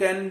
10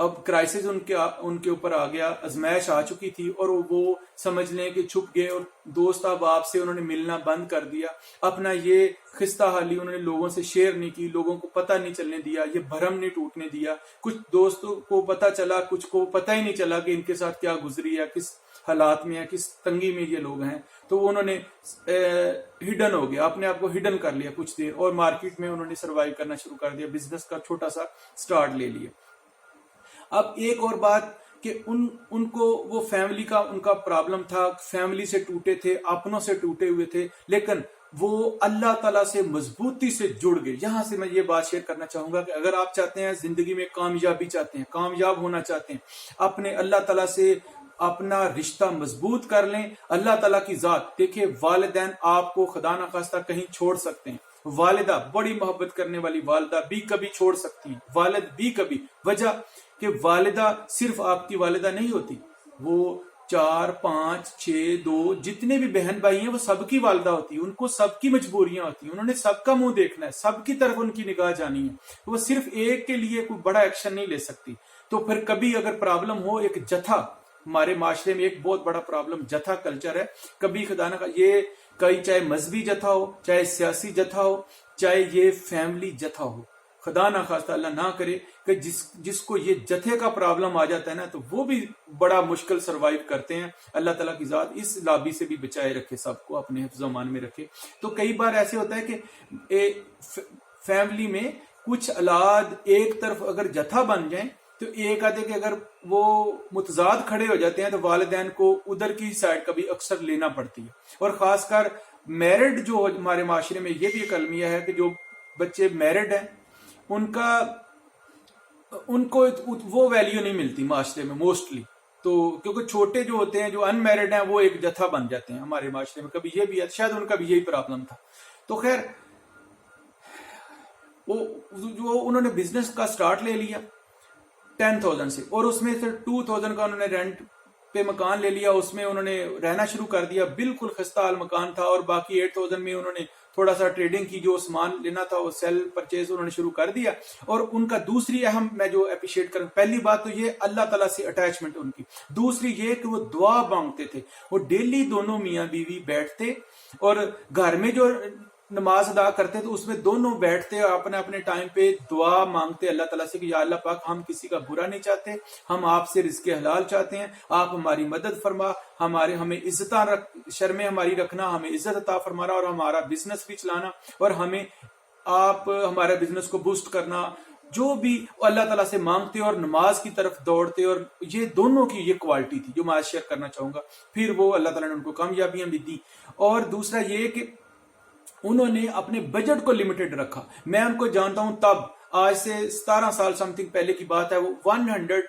اب کرائسس ان کے اوپر آ گیا، ازمائش آ چکی تھی، اور وہ سمجھ لیں کہ چھپ گئے، اور دوست احباب سے انہوں نے ملنا بند کر دیا، اپنا یہ خستہ حالی انہوں نے لوگوں سے شیئر نہیں کی، لوگوں کو پتہ نہیں چلنے دیا، یہ بھرم نہیں ٹوٹنے دیا، کچھ دوستوں کو پتہ چلا، کچھ کو پتہ ہی نہیں چلا کہ ان کے ساتھ کیا گزری ہے، کس حالات میں ہے، کس تنگی میں یہ لوگ ہیں، تو انہوں نے ہڈن ہو گیا، اپنے آپ کو ہڈن کر لیا کچھ دیر، اور مارکیٹ میں انہوں نے سروائیو کرنا شروع کر دیا، بزنس کا چھوٹا سا سٹارٹ لے لیا۔ اب ایک اور بات کہ ان کو وہ فیملی کا ان کا پرابلم تھا، فیملی سے ٹوٹے تھے، اپنوں سے ٹوٹے ہوئے تھے، لیکن وہ اللہ تعالیٰ سے مضبوطی سے جڑ گئے۔ یہاں سے میں یہ بات شیئر کرنا چاہوں گا کہ اگر آپ چاہتے ہیں زندگی میں کامیابی چاہتے ہیں، کامیاب ہونا چاہتے ہیں، اپنے اللہ تعالیٰ سے اپنا رشتہ مضبوط کر لیں۔ اللہ تعالیٰ کی ذات، دیکھیں والدین آپ کو خدا نخواستہ کہیں چھوڑ سکتے ہیں، والدہ بڑی محبت کرنے والی والدہ بھی کبھی چھوڑ سکتی ہیں، والد بھی کبھی، وجہ کہ والدہ صرف آپ کی والدہ نہیں ہوتی، وہ 4 5 6 2 جتنے بھی بہن بھائی ہیں وہ سب کی والدہ ہوتی ہے، ان کو سب کی مجبوریاں ہوتی ہیں، انہوں نے سب کا منہ دیکھنا ہے، سب کی طرف ان کی نگاہ جانی ہے، وہ صرف ایک کے لیے کوئی بڑا ایکشن نہیں لے سکتی۔ تو پھر کبھی اگر پرابلم ہو، ایک جتھا، ہمارے معاشرے میں ایک بہت بڑا پرابلم جتھا کلچر ہے، کبھی خدا نہ یہ کئی چاہے مذہبی جتھا ہو، چاہے سیاسی جتھا ہو، چاہے یہ فیملی جتھا ہو، خدا نہ خواستہ اللہ نہ کرے کہ جس کو یہ جتھے کا پرابلم آ جاتا ہے نا، تو وہ بھی بڑا مشکل سروائیو کرتے ہیں۔ اللہ تعالیٰ کی ذات اس لابی سے بھی بچائے رکھے، سب کو اپنے حفظ و امان میں رکھے۔ تو کئی بار ایسے ہوتا ہے کہ فیملی میں کچھ اولاد ایک طرف اگر جتھا بن جائیں تو ایک آدھے کہ اگر وہ متضاد کھڑے ہو جاتے ہیں تو والدین کو ادھر کی سائڈ کبھی اکثر لینا پڑتی ہے، اور خاص کر میرڈ جو ہمارے معاشرے میں یہ بھی ایک المیہ ہے کہ جو بچے میرڈ ہیں ان کو وہ ویلیو نہیں ملتی معاشرے میں موسٹلی، تو کیونکہ چھوٹے جو ہوتے ہیں جو ان میرڈ ہیں وہ ایک جتھا بن جاتے ہیں ہمارے معاشرے میں، کبھی یہ بھی ہے، شاید ان کا بھی یہی پرابلم تھا۔ تو خیر وہ انہوں نے بزنس کا سٹارٹ لے لیا 10,000 سے، اور اس میں سے 2,000 کا انہوں نے رینٹ پہ مکان لے لیا، اس میں انہوں نے رہنا شروع کر دیا، بالکل خستہ حال مکان تھا، اور باقی 8,000 میں انہوں نے تھوڑا سا ٹریڈنگ کی، جو سامان لینا تھا وہ سیل پرچیز انہوں نے شروع کر دیا۔ اور ان کا دوسری اہم میں جو اپریشیٹ کروں، پہلی بات تو یہ اللہ تعالیٰ سے اٹیچمنٹ ان کی، دوسری یہ کہ وہ دعا مانگتے تھے، وہ ڈیلی دونوں میاں بیوی بیٹھتے، اور گھر میں جو نماز ادا کرتے تو اس میں دونوں بیٹھتے اور اپنے اپنے ٹائم پہ دعا مانگتے اللہ تعالیٰ سے کہ یا اللہ پاک ہم کسی کا برا نہیں چاہتے، ہم آپ سے رزق حلال چاہتے ہیں، آپ ہماری مدد فرما، ہمیں عزت شرمیں ہماری رکھنا، ہمیں عزت عطا فرمانا، اور ہمارا بزنس بھی چلانا، اور ہمیں آپ ہمارے بزنس کو بوسٹ کرنا، جو بھی اللہ تعالیٰ سے مانگتے اور نماز کی طرف دوڑتے، اور یہ دونوں کی یہ کوالٹی تھی جو میں شیئر کرنا چاہوں گا۔ پھر وہ اللہ تعالیٰ نے ان کو کامیابیاں بھی دی۔ اور دوسرا یہ کہ انہوں نے اپنے بجٹ کو لمیٹڈ رکھا۔ میں ان کو جانتا ہوں تب، آج سے 17 سال سم تھنگ پہلے کی بات ہے، وہ 100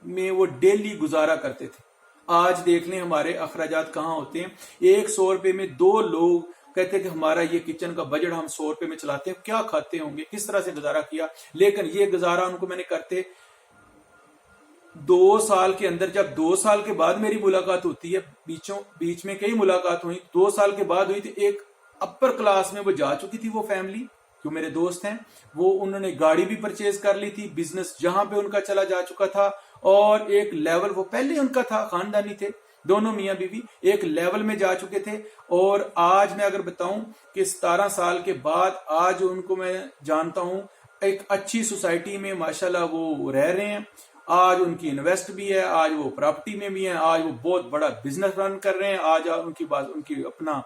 میں وہ ڈیلی گزارا کرتے تھے۔ آج دیکھ لیں ہمارے اخراجات کہاں ہوتے ہیں، 100 روپے میں 2 لوگ کہتے کہ ہمارا یہ کچن کا بجٹ ہم 100 روپے میں چلاتے ہیں، کیا کھاتے ہوں گے، کس طرح سے گزارا کیا۔ لیکن یہ گزارا ان کو میں نے کرتے 2 سال کے اندر، جب 2 سال کے بعد میری ملاقات ہوتی ہے، بیچ میں کئی ملاقات ہوئی، 2 سال کے بعد ہوئی تھی، ایک اپر کلاس میں وہ جا چکی تھی وہ فیملی جو میرے دوست ہیں، وہ انہوں نے گاڑی بھی پرچیز کر لی تھی، بزنس جہاں پہ ان کا چلا جا چکا تھا، اور ایک لیول وہ پہلے ان کا تھا، خاندانی تھے دونوں میاں بیوی، ایک لیول میں جا چکے تھے۔ اور آج میں اگر بتاؤں کہ 17 سال کے بعد آج ان کو میں جانتا ہوں، ایک اچھی سوسائٹی میں ماشاءاللہ وہ رہ رہے ہیں، آج ان کی انویسٹ بھی ہے، آج وہ پراپرٹی میں بھی ہیں، آج وہ بہت بڑا بزنس رن کر رہے ہیں، آج ان کی اپنا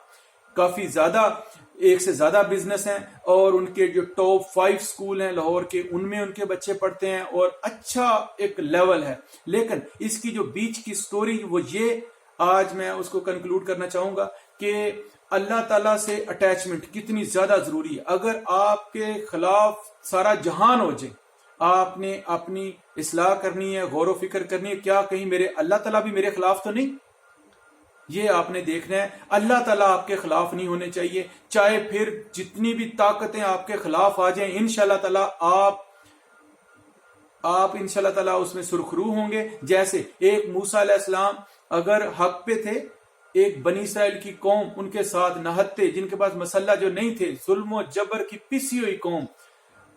کافی زیادہ، ایک سے زیادہ بزنس ہیں، اور ان کے جو ٹاپ 5 سکول ہیں لاہور کے، ان میں ان کے بچے پڑھتے ہیں، اور اچھا ایک لیول ہے۔ لیکن اس کی جو بیچ کی سٹوری وہ یہ، آج میں اس کو کنکلوڈ کرنا چاہوں گا کہ اللہ تعالیٰ سے اٹیچمنٹ کتنی زیادہ ضروری ہے۔ اگر آپ کے خلاف سارا جہان ہو جائے، آپ نے اپنی اصلاح کرنی ہے، غور و فکر کرنی ہے، کیا کہیں میرے اللہ تعالیٰ بھی میرے خلاف تو نہیں، یہ آپ نے دیکھنا ہے۔ اللہ تعالیٰ آپ کے خلاف نہیں ہونے چاہیے، چاہے پھر جتنی بھی طاقتیں آپ کے خلاف آ جائیں، انشاءاللہ تعالیٰ آپ انشاءاللہ تعالیٰ اس میں سرخرو ہوں گے۔ جیسے ایک موسیٰ علیہ السلام اگر حق پہ تھے، ایک بنی اسرائیل کی قوم ان کے ساتھ نہتے، جن کے پاس مسلح جو نہیں تھے، ظلم و جبر کی پسی ہوئی قوم،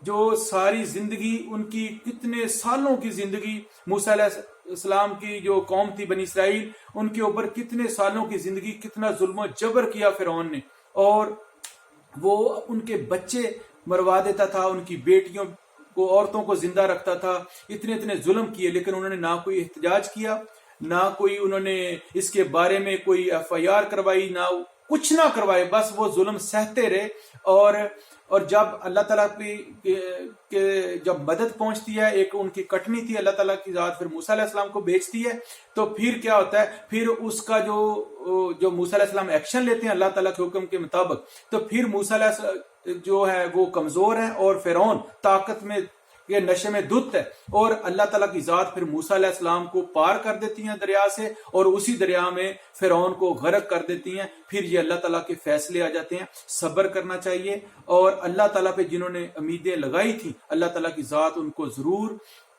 جو ساری زندگی ان کی کتنے سالوں کی زندگی موسیٰ علیہ السلام کی جو قوم تھی بنی اسرائیل، ان کے اوپر کتنے سالوں کی زندگی کتنا ظلم و جبر کیا فرعون نے، اور وہ ان کے بچے مروا دیتا تھا، ان کی بیٹیوں کو، عورتوں کو زندہ رکھتا تھا، اتنے ظلم کیے، لیکن انہوں نے نہ کوئی احتجاج کیا، نہ کوئی انہوں نے اس کے بارے میں کوئی FIR کروائی، نہ کچھ نہ کروائے، بس وہ ظلم سہتے رہے۔ اور جب اللہ تعالیٰ کی جب مدد پہنچتی ہے، ایک ان کی کٹنی تھی، اللہ تعالیٰ کی ذات پھر موسیٰ علیہ السلام کو بھیجتی ہے، تو پھر کیا ہوتا ہے، پھر اس کا جو موسیٰ علیہ السلام ایکشن لیتے ہیں اللہ تعالیٰ کے حکم کے مطابق، تو پھر موسیٰ علیہ السلام جو ہے وہ کمزور ہیں، اور فرعون طاقت میں یہ نشے میں دھت ہے، اور اللہ تعالیٰ کی ذات پھر موسیٰ علیہ السلام کو پار کر دیتی ہیں دریا سے، اور اسی دریا میں فرعون کو غرق کر دیتی ہیں۔ پھر یہ اللہ تعالیٰ کے فیصلے آ جاتے ہیں۔ صبر کرنا چاہیے، اور اللہ تعالیٰ پہ جنہوں نے امیدیں لگائی تھیں، اللہ تعالیٰ کی ذات ان کو ضرور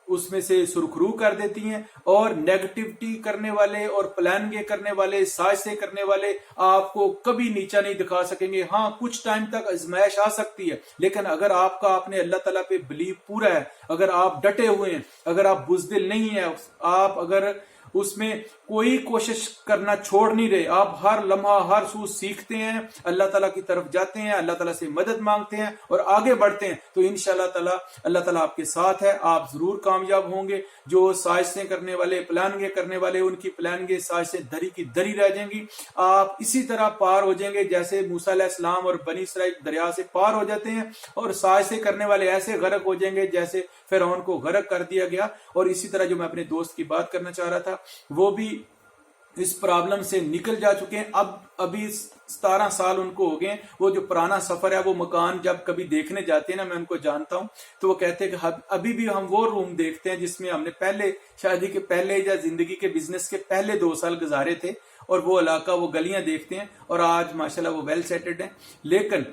اس میں سے سرخرو کر دیتی ہیں، اور نیگیٹیوٹی کرنے والے اور پلاننگیں کرنے والے، سازشیں کرنے والے آپ کو کبھی نیچا نہیں دکھا سکیں گے۔ ہاں کچھ ٹائم تک آزمائش آ سکتی ہے، لیکن اگر آپ نے اللہ تعالیٰ پہ بلیو پورا ہے، اگر آپ ڈٹے ہوئے ہیں، اگر آپ بزدل نہیں ہیں، آپ اگر اس میں کوئی کوشش کرنا چھوڑ نہیں رہے، آپ ہر لمحہ ہر سو سیکھتے ہیں، اللہ تعالیٰ کی طرف جاتے ہیں، اللہ تعالیٰ سے مدد مانگتے ہیں اور آگے بڑھتے ہیں، تو انشاءاللہ تعالیٰ اللہ تعالیٰ آپ کے ساتھ ہے، آپ ضرور کامیاب ہوں گے۔ جو سازشیں کرنے والے، پلاننگیں کرنے والے، ان کی پلاننگیں، سازشیں دری کی دری رہ جائیں گی۔ آپ اسی طرح پار ہو جائیں گے جیسے موسیٰ علیہ السلام اور بنی اسرائیل دریا سے پار ہو جاتے ہیں، اور سازشیں کرنے والے ایسے غرق ہو جائیں گے جیسے فرعون کو غرق کر دیا گیا۔ اور اسی طرح جو میں اپنے دوست کی بات کرنا چاہ رہا تھا، وہ بھی اس پرابلم سے نکل جا چکے ہیں۔ ابھی 17 سال ان کو ہو گئے۔ وہ جو پرانا سفر ہے، وہ مکان جب کبھی دیکھنے جاتے ہیں نا، میں ان کو جانتا ہوں، تو وہ کہتے ہیں کہ ابھی بھی ہم وہ روم دیکھتے ہیں جس میں ہم نے پہلے شادی کے پہلے یا زندگی کے بزنس کے پہلے 2 سال گزارے تھے، اور وہ علاقہ، وہ گلیاں دیکھتے ہیں، اور آج ماشاءاللہ وہ ویل سیٹلڈ ہیں۔ لیکن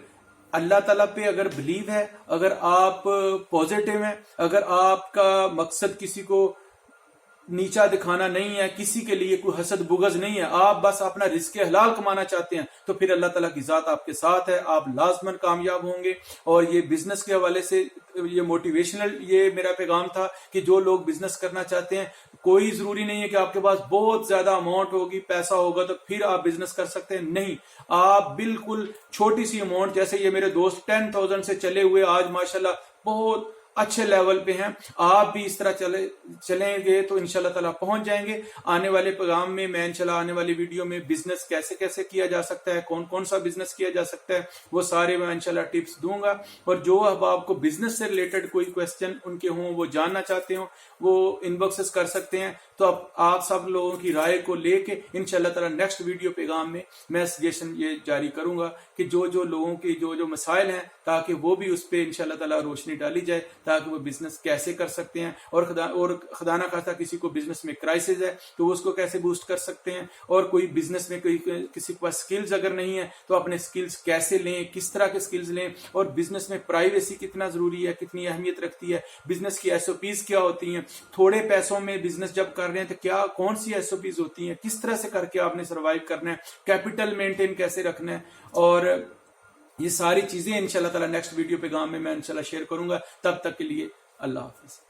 اللہ تعالیٰ پہ اگر بلیو ہے، اگر آپ پازیٹیو ہیں، اگر آپ کا مقصد کسی کو نیچا دکھانا نہیں ہے، کسی کے لیے کوئی حسد بغض نہیں ہے، آپ بس اپنا رزق حلال کمانا چاہتے ہیں، تو پھر اللہ تعالیٰ کی ذات آپ کے ساتھ ہے، آپ لازماً کامیاب ہوں گے۔ اور یہ بزنس کے حوالے سے یہ موٹیویشنل یہ میرا پیغام تھا کہ جو لوگ بزنس کرنا چاہتے ہیں، کوئی ضروری نہیں ہے کہ آپ کے پاس بہت زیادہ اماؤنٹ ہوگی، پیسہ ہوگا تو پھر آپ بزنس کر سکتے ہیں، نہیں، آپ بالکل چھوٹی سی اماؤنٹ، جیسے یہ میرے دوست 10,000 سے چلے ہوئے آج ماشاءاللہ بہت اچھے لیول پہ ہیں، آپ بھی اس طرح چلیں گے تو انشاءاللہ تعالیٰ پہنچ جائیں گے۔ آنے والے پیغام میں میں انشاءاللہ آنے والی ویڈیو میں بزنس کیسے کیا جا سکتا ہے، کون سا بزنس کیا جا سکتا ہے، وہ سارے میں انشاءاللہ ٹپس دوں گا۔ اور جو اب آپ کو بزنس سے ریلیٹڈ کوئی کویسچن ان کے ہوں، وہ جاننا چاہتے ہوں، وہ ان باکسز کر سکتے ہیں۔ تو اب آپ سب لوگوں کی رائے کو لے کے انشاءاللہ تعالیٰ نیکسٹ ویڈیو پیغام میں سجیشن یہ جاری کروں گا کہ جو لوگوں کی جو مسائل ہیں، تاکہ وہ بھی اس پہ انشاءاللہ تعالیٰ روشنی ڈالی جائے، تاکہ وہ بزنس کیسے کر سکتے ہیں، اور خدا نہ خواستہ کسی کو بزنس میں کرائسس ہے تو وہ اس کو کیسے بوسٹ کر سکتے ہیں، اور کوئی بزنس میں کسی کے پاس سکلز اگر نہیں ہے تو اپنے سکلز کیسے لیں، کس طرح کے سکلز لیں، اور بزنس میں پرائیویسی کتنا ضروری ہے، کتنی اہمیت رکھتی ہے، بزنس کی SOPs کیا ہوتی ہیں، تھوڑے پیسوں میں بزنس جب کر رہے ہیں تو کون سی SOPs ہوتی ہیں، کس طرح سے کر کے آپ نے سروائیو کرنا ہے، کیپٹل مینٹین کیسے رکھنا ہے، اور یہ ساری چیزیں انشاءاللہ تعالیٰ نیکسٹ ویڈیو پیغام میں انشاءاللہ شیئر کروں گا۔ تب تک کے لیے اللہ حافظ۔